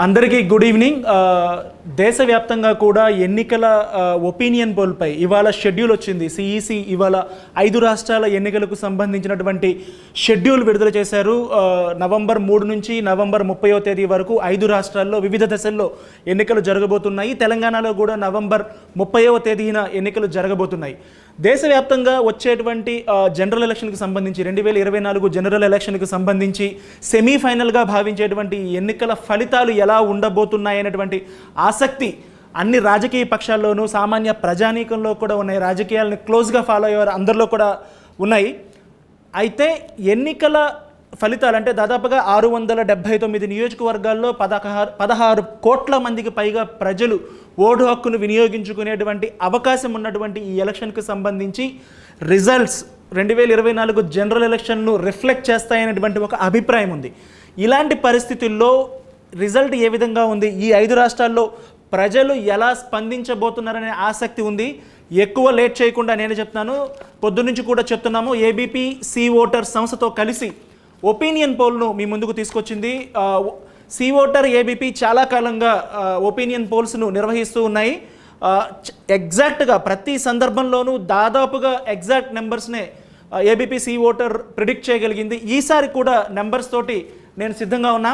అందరికీ good evening. దేశవ్యాప్తంగా కూడా ఎన్నికల ఒపీనియన్ పోల్పై ఇవాళ షెడ్యూల్ వచ్చింది. సిఈసి ఇవాళ 5 రాష్ట్రాల ఎన్నికలకు సంబంధించినటువంటి షెడ్యూల్ విడుదల చేశారు. నవంబర్ 3 నుంచి నవంబర్ 30వ తేదీ వరకు 5 రాష్ట్రాల్లో వివిధ దశల్లో ఎన్నికలు జరగబోతున్నాయి. తెలంగాణలో కూడా నవంబర్ 30వ తేదీన ఎన్నికలు జరగబోతున్నాయి. దేశవ్యాప్తంగా వచ్చేటువంటి జనరల్ ఎలక్షన్కి సంబంధించి 2024 జనరల్ ఎలక్షన్కి సంబంధించి సెమీఫైనల్గా భావించేటువంటి ఎన్నికల ఫలితాలు ఎలా ఉండబోతున్నాయనేటువంటి ఆసక్తి అన్ని రాజకీయ పక్షాల్లోనూ సామాన్య ప్రజానీకంలో కూడా ఉన్నాయి. రాజకీయాలను క్లోజ్గా ఫాలో అయ్యేవారు అందరిలో కూడా ఉన్నాయి. అయితే ఎన్నికల ఫలితాలు అంటే దాదాపుగా 679 నియోజకవర్గాల్లో 16 కోట్ల మందికి పైగా ప్రజలు ఓటు హక్కును వినియోగించుకునేటువంటి అవకాశం ఉన్నటువంటి ఈ ఎలక్షన్కి సంబంధించి రిజల్ట్స్ 2024 జనరల్ ఎలక్షన్ను రిఫ్లెక్ట్ చేస్తాయనేటువంటి ఒక అభిప్రాయం ఉంది. ఇలాంటి పరిస్థితుల్లో రిజల్ట్ ఏ విధంగా ఉంది, ఈ 5 రాష్ట్రాల్లో ప్రజలు ఎలా స్పందించబోతున్నారనే ఆసక్తి ఉంది. ఎక్కువ లేట్ చేయకుండా నేను చెప్తాను, పొద్దున్నుంచి కూడా చెప్తున్నాము. ఏబీపీ సి ఓటర్ సంస్థతో కలిసి ఒపీనియన్ పోల్ను మీ ముందుకు తీసుకొచ్చింది. సి ఓటర్ ఏబీపీ చాలా కాలంగా ఒపీనియన్ పోల్స్ను నిర్వహిస్తూ ఉన్నాయి. ఎగ్జాక్ట్గా ప్రతి సందర్భంలోనూ దాదాపుగా ఎగ్జాక్ట్ నెంబర్స్నే ఏబీపీ సి ఓటర్ ప్రిడిక్ట్ చేయగలిగింది. ఈసారి కూడా నెంబర్స్ తోటి నేను సిద్ధంగా ఉన్నా.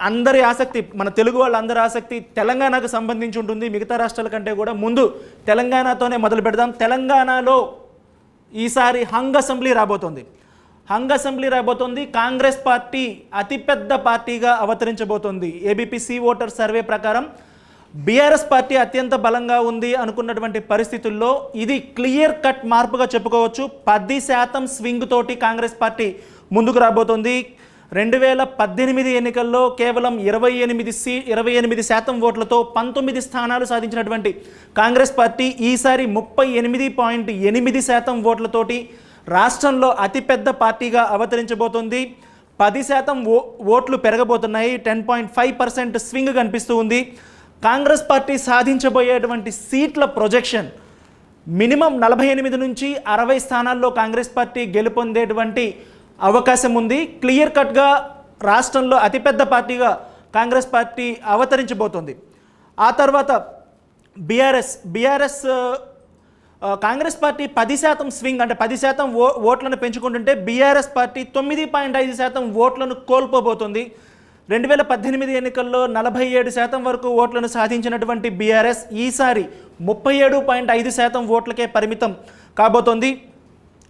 అందరి ఆసక్తి, మన తెలుగు వాళ్ళందరి ఆసక్తి తెలంగాణకు సంబంధించి ఉంటుంది. మిగతా రాష్ట్రాల కంటే కూడా ముందు తెలంగాణతోనే మొదలు పెడదాం. తెలంగాణలో ఈసారి హంగ్ అసెంబ్లీ రాబోతోంది. కాంగ్రెస్ పార్టీ అతిపెద్ద పార్టీగా అవతరించబోతోంది. ఏబీపీ సి ఓటర్ సర్వే ప్రకారం బీఆర్ఎస్ పార్టీ అత్యంత బలంగా ఉంది అనుకున్నటువంటి పరిస్థితుల్లో ఇది క్లియర్ కట్ మార్పుగా చెప్పుకోవచ్చు. 10% స్వింగ్ తోటి కాంగ్రెస్ పార్టీ ముందుకు రాబోతోంది. 2018 ఎన్నికల్లో కేవలం 28% ఓట్లతో 19 స్థానాలు సాధించినటువంటి కాంగ్రెస్ పార్టీ ఈసారి 38.8% ఓట్లతోటి రాష్ట్రంలో అతిపెద్ద పార్టీగా అవతరించబోతోంది. 10% ఓట్లు పెరగబోతున్నాయి. 10.5% స్వింగ్ కనిపిస్తూ ఉంది. కాంగ్రెస్ పార్టీ సాధించబోయేటువంటి సీట్ల ప్రొజెక్షన్ మినిమం 48 నుంచి 60 స్థానాల్లో కాంగ్రెస్ పార్టీ గెలుపొందేటువంటి అవకాశం ఉంది. క్లియర్ కట్గా రాష్ట్రంలో అతిపెద్ద పార్టీగా కాంగ్రెస్ పార్టీ అవతరించబోతోంది. ఆ తర్వాత బీఆర్ఎస్ కాంగ్రెస్ పార్టీ 10% స్వింగ్ అంటే 10% ఓట్లను పెంచుకుంటుంటే బీఆర్ఎస్ పార్టీ 9.5% ఓట్లను కోల్పోబోతుంది. 2018 ఎన్నికల్లో 47% వరకు ఓట్లను సాధించినటువంటి బీఆర్ఎస్ ఈసారి 37.5% ఓట్లకే పరిమితం కాబోతోంది.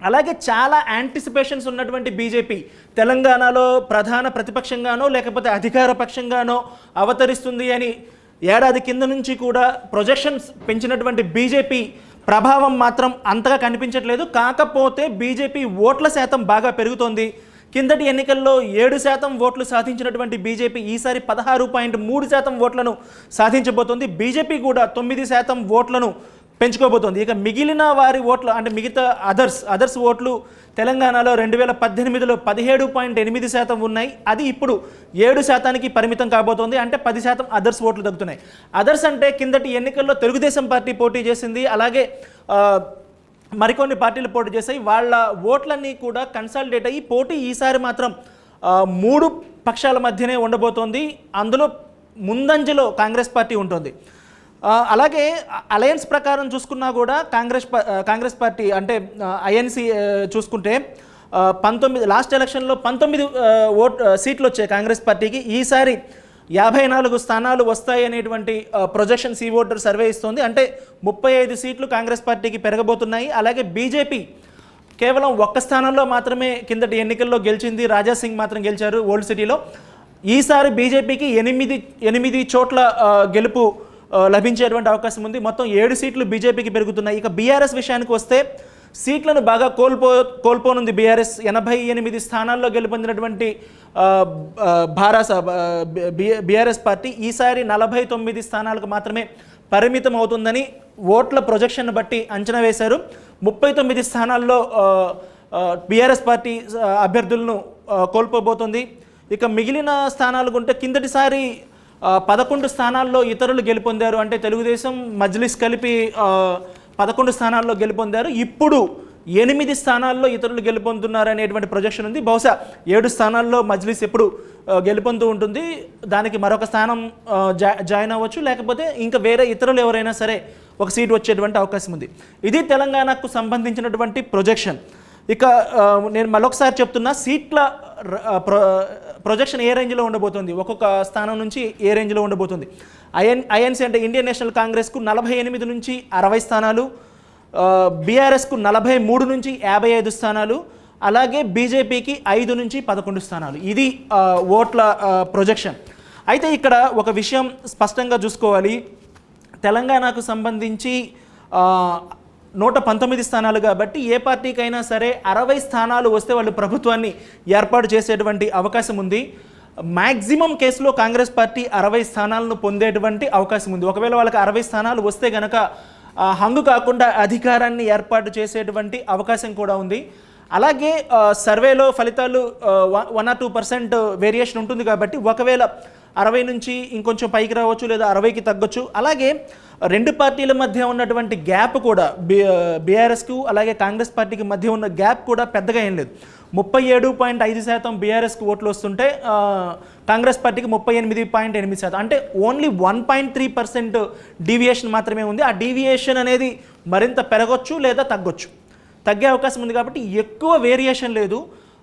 అలాగే చాలా యాంటిసిపేషన్స్ ఉన్నటువంటి బీజేపీ తెలంగాణలో ప్రధాన ప్రతిపక్షంగానో లేకపోతే అధికార పక్షంగానో అవతరిస్తుంది అని ఏడాది కింద నుంచి కూడా ప్రొజెక్షన్స్ పెంచినటువంటి బీజేపీ ప్రభావం మాత్రం అంతగా కనిపించట్లేదు. కాకపోతే బీజేపీ ఓట్ల శాతం బాగా పెరుగుతోంది. కిందటి ఎన్నికల్లో 7% ఓట్లు సాధించినటువంటి బీజేపీ ఈసారి 16.3% ఓట్లను సాధించబోతోంది. బీజేపీ కూడా 9% ఓట్లను పెంచుకోబోతోంది. ఇక మిగిలిన వారి ఓట్లు అంటే మిగతా అదర్స్ ఓట్లు తెలంగాణలో 2018లో 17.8% ఉన్నాయి. అది ఇప్పుడు 7%కి పరిమితం కాబోతోంది. అంటే 10% అదర్స్ ఓట్లు తగ్గుతున్నాయి. అదర్స్ అంటే కిందటి ఎన్నికల్లో తెలుగుదేశం పార్టీ పోటీ చేసింది, అలాగే మరికొన్ని పార్టీలు పోటీ చేశాయి. వాళ్ళ ఓట్లన్నీ కూడా కన్సాలిడేట్ అయ్యి పోటీ ఈసారి మాత్రం 3 పక్షాల మధ్యనే ఉండబోతోంది. అందులో ముందంజలో కాంగ్రెస్ పార్టీ ఉంటుంది. అలాగే అలయన్స్ ప్రకారం చూసుకున్నా కూడా కాంగ్రెస్ పార్టీ అంటే ఐఎన్సీ చూసుకుంటే 19 లాస్ట్ ఎలక్షన్లో 19 సీట్లు వచ్చాయి కాంగ్రెస్ పార్టీకి. ఈసారి 54 స్థానాలు వస్తాయి అనేటువంటి ప్రొజెక్షన్ సి ఓటర్ సర్వే ఇస్తుంది. అంటే 35 సీట్లు కాంగ్రెస్ పార్టీకి పెరగబోతున్నాయి. అలాగే బీజేపీ కేవలం 1 స్థానంలో మాత్రమే కిందటి ఎన్నికల్లో గెలిచింది. రాజాసింగ్ మాత్రం గెలిచారు ఓల్డ్ సిటీలో. ఈసారి బీజేపీకి 8 చోట్ల గెలుపు లభించేటువంటి అవకాశం ఉంది. మొత్తం 7 సీట్లు బీజేపీకి పెరుగుతున్నాయి. ఇక బీఆర్ఎస్ విషయానికి వస్తే సీట్లను బాగా కోల్పోనుంది బీఆర్ఎస్. 88 స్థానాల్లో గెలుపొందినటువంటి బీఆర్ఎస్ పార్టీ ఈసారి 49 స్థానాలకు మాత్రమే పరిమితం అవుతుందని ఓట్ల ప్రొజెక్షన్ బట్టి అంచనా వేశారు. 39 స్థానాల్లో బీఆర్ఎస్ పార్టీ అభ్యర్థులను కోల్పోబోతుంది. ఇక మిగిలిన స్థానాలు ఉంటే కిందటిసారి 11 స్థానాల్లో ఇతరులు గెలుపొందారు. అంటే తెలుగుదేశం మజ్లిస్ కలిపి 11 స్థానాల్లో గెలుపొందారు. ఇప్పుడు 8 స్థానాల్లో ఇతరులు గెలుపొందుతున్నారనేటువంటి ప్రొజెక్షన్ ఉంది. బహుశా 7 స్థానాల్లో మజ్లిస్ ఎప్పుడు గెలుపొందుతూ ఉంటుంది. దానికి మరొక స్థానం జాయిన్ అవ్వచ్చు, లేకపోతే ఇంకా వేరే ఇతరులు ఎవరైనా సరే ఒక సీట్ వచ్చేటువంటి అవకాశం ఉంది. ఇది తెలంగాణకు సంబంధించినటువంటి ప్రొజెక్షన్. ఇక నేను మరొకసారి చెప్తున్నా, సీట్ల ప్రొజెక్షన్ ఏ రేంజ్లో ఉండబోతుంది, ఒక్కొక్క స్థానం నుంచి ఏ రేంజ్లో ఉండబోతుంది. ఐఎన్సీ అంటే ఇండియన్ నేషనల్ కాంగ్రెస్కు 48 నుంచి 60 స్థానాలు, బీఆర్ఎస్కు 43 నుంచి 55 స్థానాలు, అలాగే బీజేపీకి 5 నుంచి 11 స్థానాలు. ఇది ఓట్ల ప్రొజెక్షన్. అయితే ఇక్కడ ఒక విషయం స్పష్టంగా చూసుకోవాలి. తెలంగాణకు సంబంధించి 119 స్థానాలు కాబట్టి ఏ పార్టీకైనా సరే 60 స్థానాలు వస్తే వాళ్ళు ప్రభుత్వాన్ని ఏర్పాటు చేసేటువంటి అవకాశం ఉంది. మ్యాక్సిమం కేసులో కాంగ్రెస్ పార్టీ 60 స్థానాలను పొందేటువంటి అవకాశం ఉంది. ఒకవేళ వాళ్ళకి 60 స్థానాలు వస్తే కనుక హంగు కాకుండా అధికారాన్ని ఏర్పాటు చేసేటువంటి అవకాశం కూడా ఉంది. అలాగే సర్వేలో ఫలితాలు 1 or 2% వేరియేషన్ ఉంటుంది కాబట్టి ఒకవేళ 60 నుంచి ఇంకొంచెం పైకి రావచ్చు, లేదా 60కి తగ్గొచ్చు. అలాగే రెండు పార్టీల మధ్య ఉన్నటువంటి గ్యాప్ కూడా బీఆర్ఎస్కు అలాగే కాంగ్రెస్ పార్టీకి మధ్య ఉన్న గ్యాప్ కూడా పెద్దగా ఏం లేదు. 37.5% బీఆర్ఎస్కు ఓట్లు వస్తుంటే కాంగ్రెస్ పార్టీకి 38.8%. అంటే ఓన్లీ 1.3% డీవియేషన్ మాత్రమే ఉంది. ఆ డీవియేషన్ అనేది మరింత పెరగొచ్చు లేదా తగ్గొచ్చు, తగ్గే అవకాశం ఉంది. కాబట్టి ఎక్కువ వేరియేషన్ లేదు.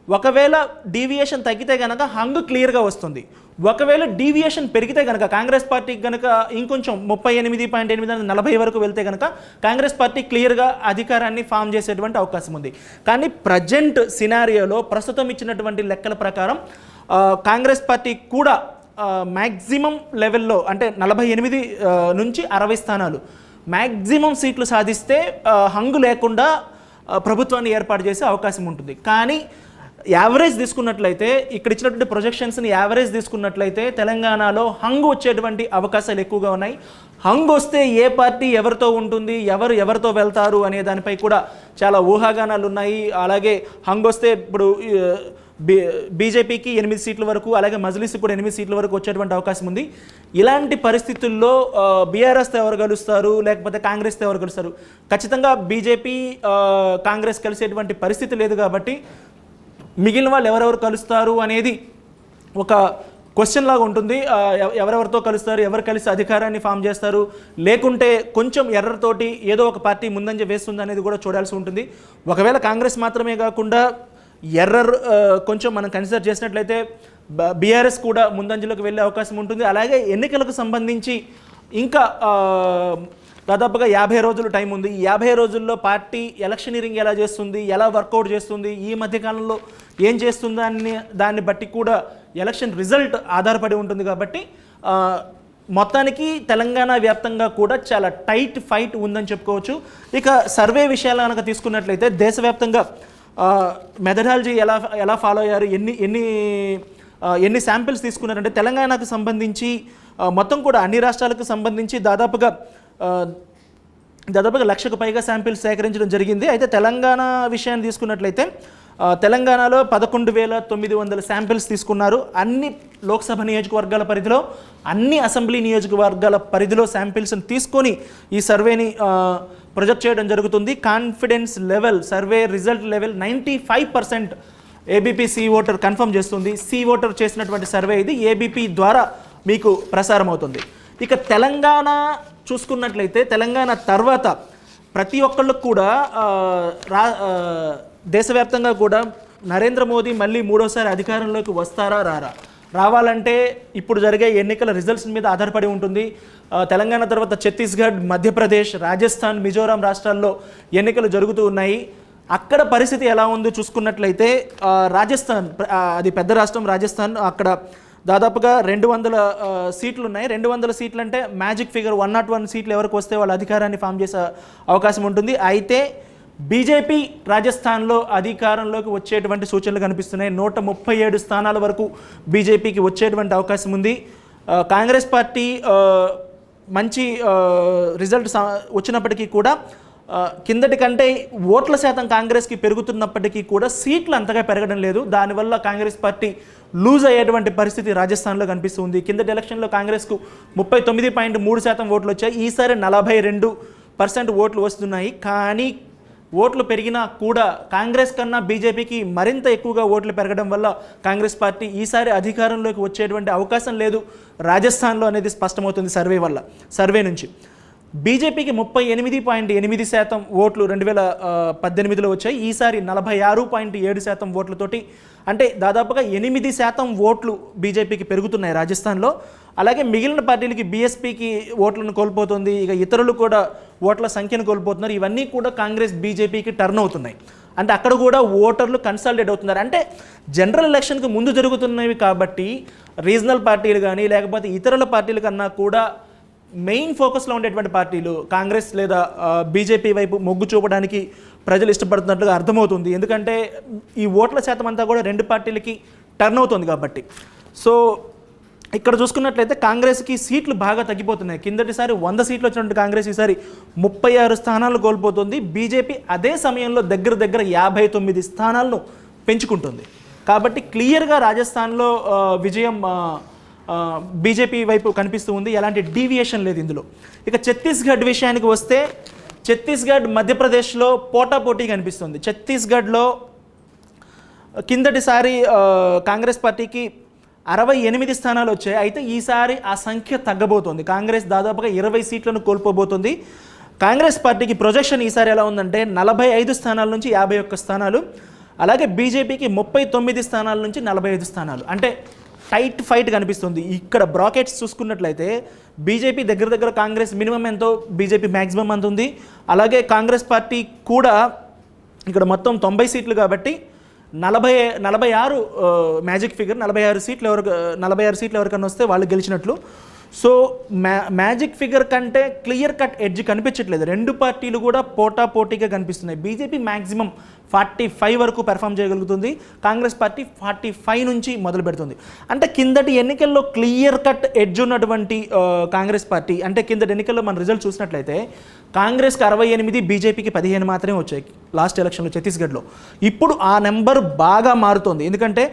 ఒకవేళ డీవియేషన్ తగ్గితే కనుక హంగు క్లియర్గా వస్తుంది. ఒకవేళ డీవియేషన్ పెరిగితే కనుక కాంగ్రెస్ పార్టీకి కనుక ఇంకొంచెం 38.8 40 వరకు వెళ్తే కనుక కాంగ్రెస్ పార్టీ క్లియర్గా అధికారాన్ని ఫామ్ చేసేటువంటి అవకాశం ఉంది. కానీ ప్రజెంట్ సినారియోలో ప్రస్తుతం ఇచ్చినటువంటి లెక్కల ప్రకారం కాంగ్రెస్ పార్టీ కూడా మ్యాక్సిమం లెవెల్లో అంటే 48 నుంచి 60 స్థానాలు మ్యాక్సిమం సీట్లు సాధిస్తే హంగు లేకుండా ప్రభుత్వాన్ని ఏర్పాటు చేసే అవకాశం ఉంటుంది. కానీ యావరేజ్ తీసుకున్నట్లయితే, ఇక్కడ ఇచ్చినటువంటి ప్రొజెక్షన్స్ని యావరేజ్ తీసుకున్నట్లయితే తెలంగాణలో హంగు వచ్చేటువంటి అవకాశాలు ఎక్కువగా ఉన్నాయి. హంగు వస్తే ఏ పార్టీ ఎవరితో ఉంటుంది, ఎవరితో వెళ్తారు అనే దానిపై కూడా చాలా ఊహాగానాలు ఉన్నాయి. అలాగే హంగు వస్తే ఇప్పుడు బీజేపీకి 8 సీట్ల వరకు, అలాగే మజ్లిస్కి కూడా 8 సీట్ల వరకు వచ్చేటువంటి అవకాశం ఉంది. ఇలాంటి పరిస్థితుల్లో బీఆర్ఎస్తో ఎవరు కలుస్తారు, లేకపోతే కాంగ్రెస్తో ఎవరు కలుస్తారు? ఖచ్చితంగా బీజేపీ కాంగ్రెస్ కలిసేటువంటి పరిస్థితి లేదు. కాబట్టి మిగిలిన వాళ్ళు ఎవరెవరు కలుస్తారు అనేది ఒక క్వశ్చన్ లాగా ఉంటుంది. ఎవరెవరితో కలుస్తారు, ఎవరు కలిసి అధికారాన్ని ఫామ్ చేస్తారు, లేకుంటే కొంచెం ఎర్రతోటి ఏదో ఒక పార్టీ ముందంజ వేస్తుంది అనేది కూడా చూడాల్సి ఉంటుంది. ఒకవేళ కాంగ్రెస్ మాత్రమే కాకుండా ఎర్రర్ కొంచెం మనం కన్సిడర్ చేసినట్లయితే బీఆర్ఎస్ కూడా ముందంజలోకి వెళ్ళే అవకాశం ఉంటుంది. అలాగే ఎన్నికలకు సంబంధించి ఇంకా దాదాపుగా 50 రోజులు టైం ఉంది. ఈ 50 రోజుల్లో పార్టీ ఎలక్షనీరింగ్ ఎలా చేస్తుంది, ఎలా వర్కౌట్ చేస్తుంది, ఈ మధ్యకాలంలో ఏం చేస్తుందని దాన్ని బట్టి కూడా ఎలక్షన్ రిజల్ట్ ఆధారపడి ఉంటుంది. కాబట్టి మొత్తానికి తెలంగాణ వ్యాప్తంగా కూడా చాలా టైట్ ఫైట్ ఉందని చెప్పుకోవచ్చు. ఇక సర్వే విషయాలు కనుక తీసుకున్నట్లయితే దేశవ్యాప్తంగా మెథడాలజీ ఎలా ఫాలో అయ్యారు, ఎన్ని శాంపిల్స్ తీసుకున్నారంటే తెలంగాణకు సంబంధించి మొత్తం కూడా అన్ని రాష్ట్రాలకు సంబంధించి దాదాపుగా 1,00,000కు పైగా శాంపిల్స్ సేకరించడం జరిగింది. అయితే తెలంగాణ విషయాన్ని తీసుకున్నట్లయితే తెలంగాణలో 11,900 శాంపిల్స్ తీసుకున్నారు. అన్ని లోక్సభ నియోజకవర్గాల పరిధిలో, అన్ని అసెంబ్లీ నియోజకవర్గాల పరిధిలో శాంపిల్స్ని తీసుకొని ఈ సర్వేని ప్రొజెక్ట్ చేయడం జరుగుతుంది. Confidence level, survey result level 95% ABP C Voter confirm చేస్తుంది. సి ఓటర్ చేసినటువంటి సర్వే ఇది, ఏబీపీ ద్వారా మీకు ప్రసారం అవుతుంది. ఇక తెలంగాణ చూసుకున్నట్లయితే తెలంగాణ తర్వాత ప్రతి ఒక్కళ్ళకు కూడా దేశవ్యాప్తంగా కూడా నరేంద్ర మోదీ మళ్ళీ మూడోసారి అధికారంలోకి వస్తారా రావాలంటే ఇప్పుడు జరిగే ఎన్నికల రిజల్ట్స్ మీద ఆధారపడి ఉంటుంది. తెలంగాణ తర్వాత ఛత్తీస్గఢ్, మధ్యప్రదేశ్, రాజస్థాన్, మిజోరాం రాష్ట్రాల్లో ఎన్నికలు జరుగుతూ ఉన్నాయి. అక్కడ పరిస్థితి ఎలా ఉందో చూసుకున్నట్లయితే రాజస్థాన్, అది పెద్ద రాష్ట్రం రాజస్థాన్, అక్కడ దాదాపుగా 200 సీట్లు ఉన్నాయి. 200 సీట్లు అంటే మ్యాజిక్ ఫిగర్ 101 సీట్లు ఎవరికి వస్తే వాళ్ళ అధికారాన్ని ఫామ్ చేసే అవకాశం ఉంటుంది. అయితే బీజేపీ రాజస్థాన్లో అధికారంలోకి వచ్చేటువంటి సూచనలు కనిపిస్తున్నాయి. 137 స్థానాల వరకు బీజేపీకి వచ్చేటువంటి అవకాశం ఉంది. కాంగ్రెస్ పార్టీ మంచి రిజల్ట్ వచ్చినప్పటికీ కూడా కిందటి కంటే ఓట్ల శాతం కాంగ్రెస్కి పెరుగుతున్నప్పటికీ కూడా సీట్లు అంతగా పెరగడం లేదు. దానివల్ల కాంగ్రెస్ పార్టీ లూజ్ అయ్యేటువంటి పరిస్థితి రాజస్థాన్లో కనిపిస్తుంది. కిందటి ఎలక్షన్లో కాంగ్రెస్కు 39.3% ఓట్లు వచ్చాయి. ఈసారి 42% ఓట్లు వస్తున్నాయి. కానీ ఓట్లు పెరిగినా కూడా కాంగ్రెస్ కన్నా బీజేపీకి మరింత ఎక్కువగా ఓట్లు పెరగడం వల్ల కాంగ్రెస్ పార్టీ ఈసారి అధికారంలోకి వచ్చేటువంటి అవకాశం లేదు రాజస్థాన్లో అనేది స్పష్టమవుతుంది సర్వే నుంచి. బీజేపీకి 38.8% ఓట్లు 2018లో వచ్చాయి. ఈసారి 46.7% ఓట్లతోటి, అంటే దాదాపుగా 8% ఓట్లు బీజేపీకి పెరుగుతున్నాయి రాజస్థాన్లో. అలాగే మిగిలిన పార్టీలకి బీఎస్పీకి ఓట్లను కోల్పోతుంది, ఇక ఇతరులు కూడా ఓట్ల సంఖ్యను కోల్పోతున్నారు. ఇవన్నీ కూడా కాంగ్రెస్ బీజేపీకి టర్న్ అవుతున్నాయి. అంటే అక్కడ కూడా ఓటర్లు కన్సాలిడేట్ అవుతున్నారు. అంటే జనరల్ ఎలక్షన్కి ముందు జరుగుతున్నవి కాబట్టి రీజనల్ పార్టీలు కానీ లేకపోతే ఇతరుల పార్టీల కన్నా కూడా మెయిన్ ఫోకస్లో ఉండేటువంటి పార్టీలు కాంగ్రెస్ లేదా బీజేపీ వైపు మొగ్గు చూపడానికి ప్రజలు ఇష్టపడుతున్నట్లుగా అర్థమవుతుంది. ఎందుకంటే ఈ ఓట్ల శాతం అంతా కూడా రెండు పార్టీలకి టర్న్ అవుతుంది కాబట్టి. సో ఇక్కడ చూసుకున్నట్లయితే కాంగ్రెస్కి సీట్లు బాగా తగ్గిపోతున్నాయి. కిందటిసారి 100 సీట్లు వచ్చినటువంటి కాంగ్రెస్ ఈసారి 36 స్థానాలు కోల్పోతుంది. బీజేపీ అదే సమయంలో దగ్గర 59 స్థానాలను పెంచుకుంటుంది. కాబట్టి క్లియర్గా రాజస్థాన్లో విజయం బీజేపీ వైపు కనిపిస్తూ ఉంది. ఎలాంటి డీవియేషన్ లేదు ఇందులో. ఇక ఛత్తీస్గఢ్ విషయానికి వస్తే ఛత్తీస్గఢ్ మధ్యప్రదేశ్లో పోటాపోటీ కనిపిస్తుంది. ఛత్తీస్గఢ్లో కిందటిసారి కాంగ్రెస్ పార్టీకి 68 స్థానాలు వచ్చాయి. అయితే ఈసారి ఆ సంఖ్య తగ్గబోతోంది. కాంగ్రెస్ దాదాపుగా 20 సీట్లను కోల్పోబోతుంది. కాంగ్రెస్ పార్టీకి ప్రొజెక్షన్ ఈసారి ఎలా ఉందంటే 45 స్థానాల నుంచి 51 స్థానాలు, అలాగే బీజేపీకి 39 స్థానాల నుంచి 45 స్థానాలు. అంటే టైట్ ఫైట్ కనిపిస్తుంది. ఇక్కడ బ్రాకెట్స్ చూసుకున్నట్లయితే బీజేపీ దగ్గర కాంగ్రెస్ మినిమం ఎంతో బీజేపీ మ్యాక్సిమం అంత ఉంది. అలాగే కాంగ్రెస్ పార్టీ కూడా ఇక్కడ మొత్తం 90 సీట్లు కాబట్టి 46 మ్యాజిక్ ఫిగర్, 46 సీట్లు ఎవరికన్నా వస్తే వాళ్ళు గెలిచినట్లు. సో మ్యాజిక్ ఫిగర్ కంటే క్లియర్ కట్ ఎడ్జ్ కనిపించట్లేదు. రెండు పార్టీలు కూడా పోటాపోటీగా కనిపిస్తున్నాయి. బీజేపీ మ్యాక్సిమం 45 వరకు పెర్ఫామ్ చేయగలుగుతుంది, కాంగ్రెస్ పార్టీ 45 నుంచి మొదలు పెడుతుంది. అంటే కిందటి ఎన్నికల్లో క్లియర్ కట్ ఎడ్జ్ ఉన్నటువంటి కాంగ్రెస్ పార్టీ, అంటే కిందటి ఎన్నికల్లో మన రిజల్ట్ చూసినట్లయితే కాంగ్రెస్కి 68, బీజేపీకి 15 మాత్రమే వచ్చాయి లాస్ట్ ఎలక్షన్లో ఛత్తీస్గఢ్లో. ఇప్పుడు ఆ నెంబర్ బాగా మారుతోంది. ఎందుకంటే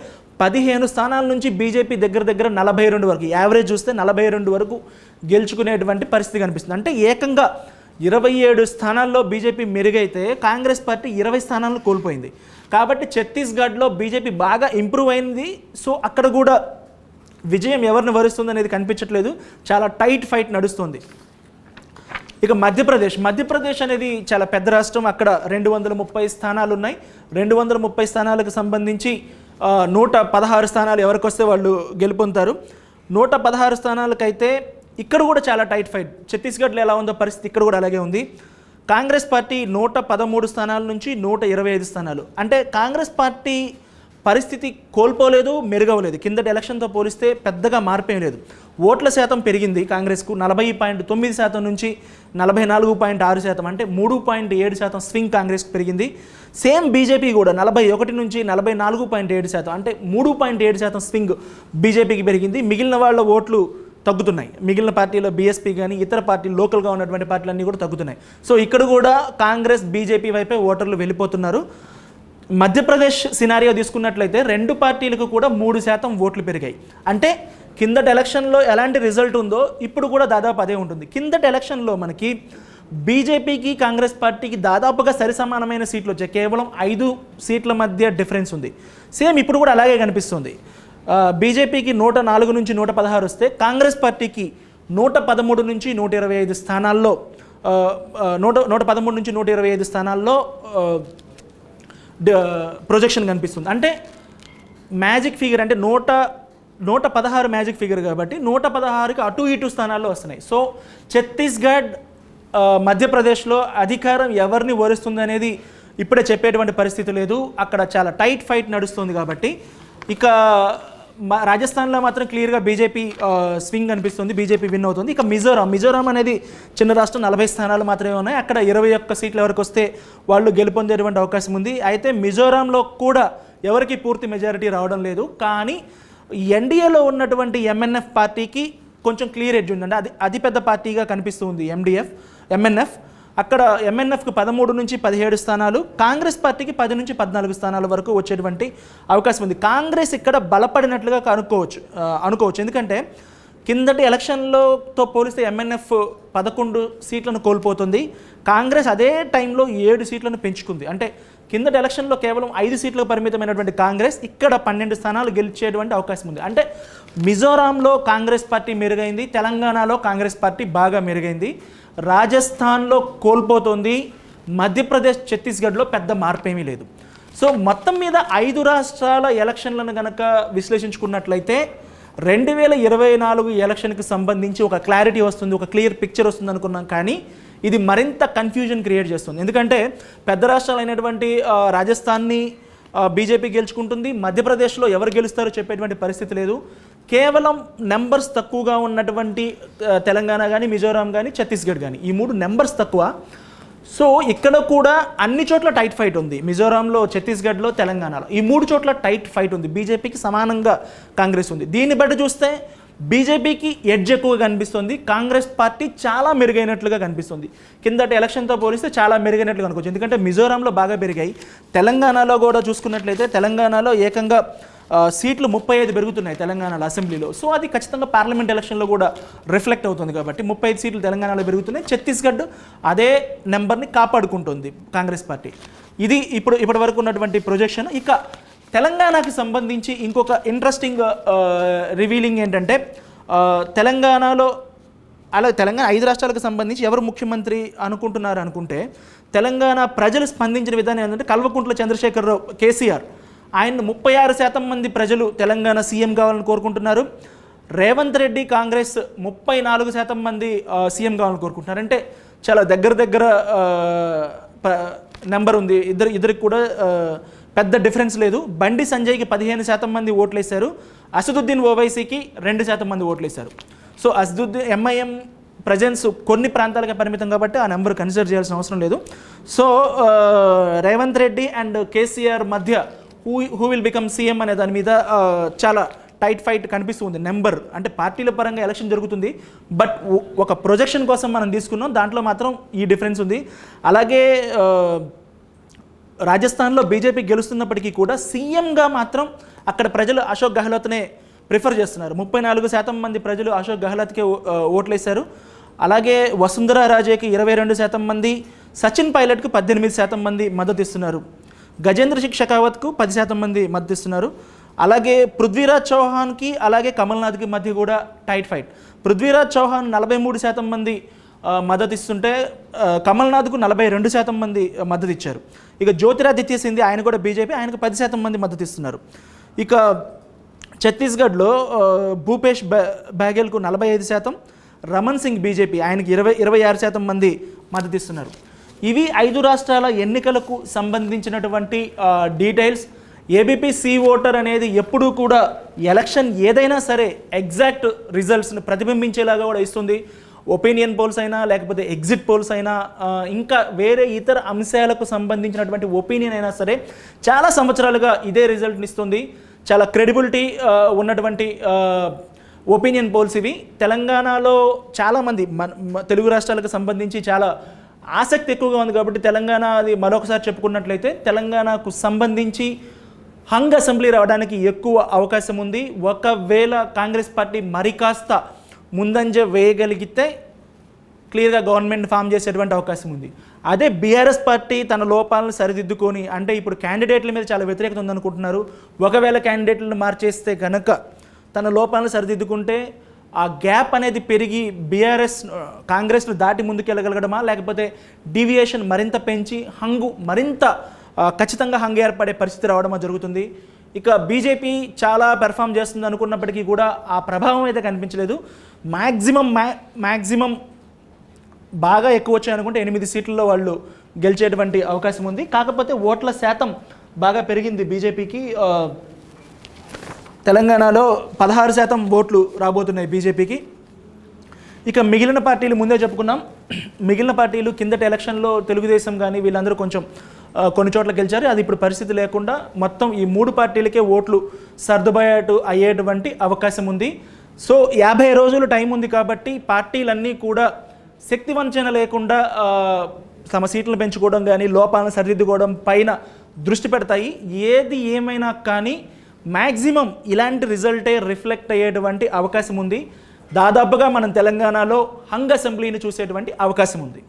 15 స్థానాల నుంచి బీజేపీ దగ్గర 42 వరకు, యావరేజ్ చూస్తే 42 వరకు గెలుచుకునేటువంటి పరిస్థితి కనిపిస్తుంది. అంటే ఏకంగా 27 స్థానాల్లో బీజేపీ మెరుగైతే కాంగ్రెస్ పార్టీ 20 స్థానాలను కోల్పోయింది. కాబట్టి ఛత్తీస్గఢ్లో బీజేపీ బాగా ఇంప్రూవ్ అయింది. సో అక్కడ కూడా విజయం ఎవరిని వరుస్తుంది అనేది కనిపించట్లేదు. చాలా టైట్ ఫైట్ నడుస్తుంది. ఇక మధ్యప్రదేశ్ అనేది చాలా పెద్ద రాష్ట్రం. అక్కడ 230 స్థానాలు ఉన్నాయి. 230 స్థానాలకు సంబంధించి 116 స్థానాలు ఎవరికి వస్తే వాళ్ళు గెలుపొందుతారు. 116 స్థానాలకైతే ఇక్కడ కూడా చాలా టైట్ ఫైట్. ఛత్తీస్గఢ్లో ఎలా ఉందో పరిస్థితి ఇక్కడ కూడా అలాగే ఉంది. కాంగ్రెస్ పార్టీ 113 స్థానాల నుంచి 125 స్థానాలు. అంటే కాంగ్రెస్ పార్టీ పరిస్థితి కోల్పోలేదు, మెరుగవలేదు. కిందటి ఎలక్షన్తో పోలిస్తే పెద్దగా మార్పేం లేదు. ఓట్ల శాతం పెరిగింది కాంగ్రెస్కు 40.9% నుంచి 44.6%, అంటే 3.7% స్వింగ్ కాంగ్రెస్కి పెరిగింది. సేమ్ బీజేపీ కూడా 41 నుంచి 44.7%, అంటే 3.7% స్వింగ్ బీజేపీకి పెరిగింది. మిగిలిన వాళ్ళ ఓట్లు తగ్గుతున్నాయి. మిగిలిన పార్టీలో బీఎస్పీ కానీ ఇతర పార్టీలు లోకల్గా ఉన్నటువంటి పార్టీలన్నీ కూడా తగ్గుతున్నాయి. సో ఇక్కడ కూడా కాంగ్రెస్ బీజేపీ వైపే ఓటర్లు వెళ్ళిపోతున్నారు. మధ్యప్రదేశ్ సినారియో తీసుకున్నట్లయితే రెండు పార్టీలకు కూడా 3% ఓట్లు పెరిగాయి. అంటే కిందటి ఎలక్షన్లో ఎలాంటి రిజల్ట్ ఉందో ఇప్పుడు కూడా దాదాపు అదే ఉంటుంది. కిందటి ఎలక్షన్లో మనకి బీజేపీకి కాంగ్రెస్ పార్టీకి దాదాపుగా సరిసమానమైన సీట్లు వచ్చాయి. కేవలం 5 సీట్ల మధ్య డిఫరెన్స్ ఉంది. సేమ్ ఇప్పుడు కూడా అలాగే కనిపిస్తుంది. బీజేపీకి 104 నుంచి 116 వస్తే కాంగ్రెస్ పార్టీకి 113 నుంచి 125 స్థానాల్లో 113 నుంచి 125 స్థానాల్లో ప్రొజెక్షన్ కనిపిస్తుంది. అంటే మ్యాజిక్ ఫిగర్ అంటే 116 మ్యాజిక్ ఫిగర్ కాబట్టి 116కి అటు ఇటు స్థానాల్లో వస్తున్నాయి. సో ఛత్తీస్గఢ్ మధ్యప్రదేశ్లో అధికారం ఎవరిని వరుస్తుంది అనేది ఇప్పుడే చెప్పేటువంటి పరిస్థితి లేదు. అక్కడ చాలా టైట్ ఫైట్ నడుస్తుంది కాబట్టి. ఇక రాజస్థాన్లో మాత్రం క్లియర్గా బీజేపీ స్వింగ్ అనిపిస్తుంది, బీజేపీ విన్ అవుతుంది. ఇక మిజోరాం అనేది చిన్న రాష్ట్రం, 40 స్థానాలు మాత్రమే ఉన్నాయి. అక్కడ 21 సీట్ల వరకు వస్తే వాళ్ళు గెలుపొందేటువంటి అవకాశం ఉంది. అయితే మిజోరాంలో కూడా ఎవరికి పూర్తి మెజారిటీ రావడం లేదు. కానీ ఎన్డీఏలో ఉన్నటువంటి ఎంఎన్ఎఫ్ పార్టీకి కొంచెం క్లియర్ ఎడ్జ్ ఉందండి. అది అతిపెద్ద పార్టీగా కనిపిస్తుంది ఎంఎన్ఎఫ్. అక్కడ ఎంఎన్ఎఫ్కి 13 నుంచి 17 స్థానాలు, కాంగ్రెస్ పార్టీకి 10 నుంచి 14 స్థానాల వరకు వచ్చేటువంటి అవకాశం ఉంది. కాంగ్రెస్ ఇక్కడ బలపడినట్లుగా అనుకోవచ్చు. ఎందుకంటే కిందటి ఎలక్షన్లతో పోలిస్తే ఎంఎన్ఎఫ్ 11 సీట్లను కోల్పోతుంది. కాంగ్రెస్ అదే టైంలో 7 సీట్లను పెంచుకుంది. అంటే కిందటి ఎలక్షన్లో కేవలం 5 సీట్లకు పరిమితమైనటువంటి కాంగ్రెస్ ఇక్కడ 12 స్థానాలు గెలిచేటువంటి అవకాశం ఉంది. అంటే మిజోరాంలో కాంగ్రెస్ పార్టీ మెరుగైంది, తెలంగాణలో కాంగ్రెస్ పార్టీ బాగా మెరుగైంది, రాజస్థాన్లో కోల్పోతుంది, మధ్యప్రదేశ్ ఛత్తీస్గఢ్లో పెద్ద మార్పేమీ లేదు. సో మొత్తం మీద 5 రాష్ట్రాల ఎలక్షన్లను కనుక విశ్లేషించుకున్నట్లయితే 2024 ఎలక్షన్కి సంబంధించి ఒక క్లారిటీ వస్తుంది, ఒక క్లియర్ పిక్చర్ వస్తుంది అనుకున్నాం. కానీ ఇది మరింత కన్ఫ్యూజన్ క్రియేట్ చేస్తుంది. ఎందుకంటే పెద్ద రాష్ట్రాలు అయినటువంటి రాజస్థాన్ని బీజేపీ గెలుచుకుంటుంది, మధ్యప్రదేశ్లో ఎవరు గెలుస్తారో చెప్పేటువంటి పరిస్థితి లేదు. కేవలం నెంబర్స్ తక్కువగా ఉన్నటువంటి తెలంగాణ కానీ, మిజోరాం కానీ, ఛత్తీస్గఢ్ కానీ, ఈ 3 నెంబర్స్ తక్కువ. సో ఇక్కడ కూడా అన్ని చోట్ల టైట్ ఫైట్ ఉంది. మిజోరాంలో, ఛత్తీస్గఢ్లో, తెలంగాణలో ఈ 3 చోట్ల టైట్ ఫైట్ ఉంది. బీజేపీకి సమానంగా కాంగ్రెస్ ఉంది. దీన్ని బట్టి చూస్తే బీజేపీకి ఎడ్జ్ ఎక్కువగా కనిపిస్తుంది, కాంగ్రెస్ పార్టీ చాలా మెరుగైనట్లుగా కనిపిస్తుంది. కిందటి ఎలక్షన్తో పోలిస్తే చాలా మెరుగైనట్లుగా అనుకోవచ్చు. ఎందుకంటే మిజోరాంలో బాగా పెరిగాయి, తెలంగాణలో కూడా చూసుకున్నట్లయితే తెలంగాణలో ఏకంగా సీట్లు 35 పెరుగుతున్నాయి తెలంగాణలో అసెంబ్లీలో. సో అది ఖచ్చితంగా పార్లమెంట్ ఎలక్షన్లో కూడా రిఫ్లెక్ట్ అవుతుంది. కాబట్టి 35 సీట్లు తెలంగాణలో పెరుగుతున్నాయి. ఛత్తీస్గఢ్ అదే నెంబర్ని కాపాడుకుంటుంది కాంగ్రెస్ పార్టీ. ఇది ఇప్పటి వరకు ఉన్నటువంటి ప్రొజెక్షన్. ఇక తెలంగాణకి సంబంధించి ఇంకొక ఇంట్రెస్టింగ్ రివీలింగ్ ఏంటంటే తెలంగాణలో తెలంగాణ 5 రాష్ట్రాలకు సంబంధించి ఎవరు ముఖ్యమంత్రి అనుకుంటున్నారు అనుకుంటే తెలంగాణ ప్రజలు స్పందించిన విధానం ఏంటంటే కల్వకుంట్ల చంద్రశేఖరరావు కేసీఆర్ ఆయన 36% మంది ప్రజలు తెలంగాణ సీఎం కావాలని కోరుకుంటున్నారు. రేవంత్ రెడ్డి కాంగ్రెస్ 34% మంది సీఎం కావాలని కోరుకుంటున్నారు. అంటే చాలా దగ్గర నెంబర్ ఉంది. ఇద్దరికి కూడా పెద్ద డిఫరెన్స్ లేదు. బండి సంజయ్కి 15% మంది ఓట్లు వేశారు, అసదుద్దీన్ ఓవైసీకి 2% మంది ఓట్లు వేశారు. సో అసదుద్దీన్ ఎంఐఎం ప్రజెన్స్ కొన్ని ప్రాంతాలకు పరిమితం కాబట్టి ఆ నెంబర్ కన్సిడర్ చేయాల్సిన అవసరం లేదు. సో రేవంత్ రెడ్డి అండ్ కేసీఆర్ మధ్య హూ విల్ బికమ్ సీఎం అనే దాని మీద చాలా టైట్ ఫైట్ కనిపిస్తుంది. నెంబర్ అంటే పార్టీల పరంగా ఎలక్షన్ జరుగుతుంది, బట్ ఒక ప్రొజెక్షన్ కోసం మనం తీసుకున్నాం, దాంట్లో మాత్రం ఈ డిఫరెన్స్ ఉంది. అలాగే రాజస్థాన్లో బీజేపీ గెలుస్తున్నప్పటికీ కూడా సీఎంగా మాత్రం అక్కడ ప్రజలు అశోక్ గెహ్లోట్నే ప్రిఫర్ చేస్తున్నారు. 34% మంది ప్రజలు అశోక్ గెహ్లోట్కే ఓట్లేశారు. అలాగే వసుంధరా రాజేకి 22% మంది, సచిన్ పైలట్కు 18% మంది మద్దతు ఇస్తున్నారు. గజేంద్ర సింగ్ షెకావత్కు 10% మంది మద్దతు ఇస్తున్నారు. అలాగే పృథ్వీరాజ్ చౌహాన్కి అలాగే కమల్నాథ్కి మధ్య కూడా టైట్ ఫైట్. పృథ్వీరాజ్ చౌహాన్ 43% మంది మద్దతు ఇస్తుంటే కమల్నాథ్కు 42% మంది మద్దతు ఇచ్చారు. ఇక జ్యోతిరాదిత్య సింధియా ఆయన కూడా బీజేపీ, ఆయనకు 10% మంది మద్దతు ఇస్తున్నారు. ఇక ఛత్తీస్గఢ్లో భూపేష్ బాఘెల్కు 45%, రమణ్ సింగ్ బీజేపీ ఆయనకి 26% మంది మద్దతు ఇస్తున్నారు. ఇవి 5 రాష్ట్రాల ఎన్నికలకు సంబంధించినటువంటి డీటెయిల్స్. ఏబీపీ సి ఓటర్ అనేది ఎప్పుడూ కూడా ఎలక్షన్ ఏదైనా సరే ఎగ్జాక్ట్ రిజల్ట్స్ని ప్రతిబింబించేలాగా కూడా ఇస్తుంది. ఒపీనియన్ పోల్స్ అయినా లేకపోతే ఎగ్జిట్ పోల్స్ అయినా ఇంకా వేరే ఇతర అంశాలకు సంబంధించినటువంటి ఒపీనియన్ అయినా సరే చాలా సంవత్సరాలుగా ఇదే రిజల్ట్ని ఇస్తుంది. చాలా క్రెడిబిలిటీ ఉన్నటువంటి ఒపీనియన్ పోల్స్ ఇవి. తెలంగాణలో చాలామంది తెలుగు రాష్ట్రాలకు సంబంధించి చాలా ఆసక్తి ఎక్కువగా ఉంది కాబట్టి తెలంగాణ అది మరొకసారి చెప్పుకున్నట్లయితే తెలంగాణకు సంబంధించి హంగ్ అసెంబ్లీ రావడానికి ఎక్కువ అవకాశం ఉంది. ఒకవేళ కాంగ్రెస్ పార్టీ మరి కాస్త ముందంజ వేయగలిగితే క్లియర్గా గవర్నమెంట్ ఫామ్ చేసేటువంటి అవకాశం ఉంది. అదే బీఆర్ఎస్ పార్టీ తన లోపాలను సరిదిద్దుకొని, అంటే ఇప్పుడు క్యాండిడేట్ల మీద చాలా వ్యతిరేకత ఉందనుకుంటున్నారు, ఒకవేళ క్యాండిడేట్లను మార్చేస్తే కనుక తన లోపాలను సరిదిద్దుకుంటే ఆ గ్యాప్ అనేది పెరిగి కాంగ్రెస్ను దాటి ముందుకెళ్ళగలగడమా, లేకపోతే డీవియేషన్ మరింత పెంచి హంగు మరింత ఖచ్చితంగా హంగు ఏర్పడే పరిస్థితి రావడమా జరుగుతుంది. ఇక బీజేపీ చాలా పెర్ఫామ్ చేస్తుంది అనుకున్నప్పటికీ కూడా ఆ ప్రభావం అయితే కనిపించలేదు. మ్యాక్సిమం బాగా ఎక్కువ వచ్చాయనుకుంటే 8 సీట్లలో వాళ్ళు గెలిచేటువంటి అవకాశం ఉంది. కాకపోతే ఓట్ల శాతం బాగా పెరిగింది బీజేపీకి. తెలంగాణలో 16% ఓట్లు రాబోతున్నాయి బీజేపీకి. ఇక మిగిలిన పార్టీలు ముందే చెప్పుకున్నాం, మిగిలిన పార్టీలు కిందటి ఎలక్షన్లో తెలుగుదేశం కానీ వీళ్ళందరూ కొన్ని చోట్ల గెలిచారు. అది ఇప్పుడు పరిస్థితి లేకుండా మొత్తం ఈ 3 పార్టీలకే ఓట్లు సర్దుబాటు అయ్యేటువంటి అవకాశం ఉంది. సో 50 రోజులు టైం ఉంది కాబట్టి పార్టీలన్నీ కూడా శక్తి వంచన లేకుండా తమ సీట్లను పెంచుకోవడం కానీ లోపాలను సరిదిద్దుకోవడం పైన దృష్టి పెడతాయి. ఏది ఏమైనా కానీ మ్యాక్సిమం ఇలాంటి రిజల్టే రిఫ్లెక్ట్ అయ్యేటువంటి అవకాశం ఉంది. దాదాపుగా మనం తెలంగాణలో హంగ్ అసెంబ్లీని చూసేటువంటి అవకాశం ఉంది.